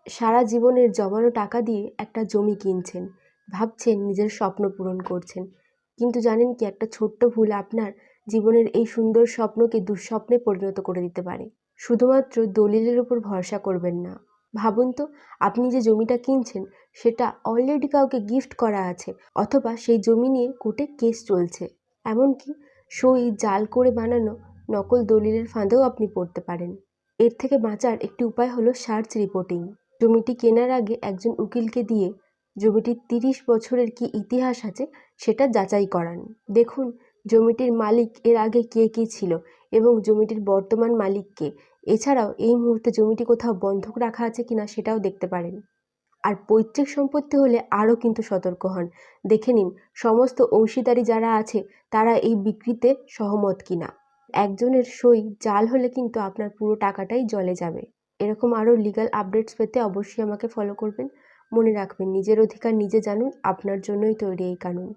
সারা জীবনের জমানো টাকা দিয়ে একটা জমি কিনছেন, ভাবছেন নিজের স্বপ্ন পূরণ করছেন, কিন্তু জানেন কি একটা ছোট্ট ভুল আপনার জীবনের এই সুন্দর স্বপ্নকে দুঃস্বপ্নে পরিণত করে দিতে পারে। শুধুমাত্র দলিলের উপর ভরসা করবেন না। ভাবুন তো, আপনি যে জমিটা কিনছেন সেটা অলরেডি কাউকে গিফট করা আছে, অথবা সেই জমি নিয়ে কোর্টে কেস চলছে। এমনকি সই জাল করে বানানো নকল দলিলের ফাঁদেও আপনি পড়তে পারেন। এর থেকে বাঁচার একটি উপায় হলো সার্চ রিপোর্টিং। জমিটি কেনার আগে একজন উকিলকে দিয়ে জমিটির ৩০ বছরের কি ইতিহাস আছে সেটা যাচাই করান। দেখুন জমিটির মালিক এর আগে কে কে ছিল এবং জমিটির বর্তমান মালিক কে। এছাড়াও এই মুহূর্তে জমিটি কোথাও বন্ধক রাখা আছে কিনা সেটাও দেখতে পারেন। আর পৈতৃক সম্পত্তি হলে আরও কিন্তু সতর্ক হন। দেখে নিন সমস্ত অংশীদারি যারা আছে তারা এই বিক্রিতে সহমত কিনা। একজনের সই জাল হলে কিন্তু আপনার পুরো টাকাটাই জলে যাবে। এরকম আরও লিগ্যাল আপডেটস পেতে অবশ্যই আমাকে ফলো করবেন। মনে রাখবেন, নিজের অধিকার নিজে জানুন, আপনার জন্যই তৈরি এই কানুন।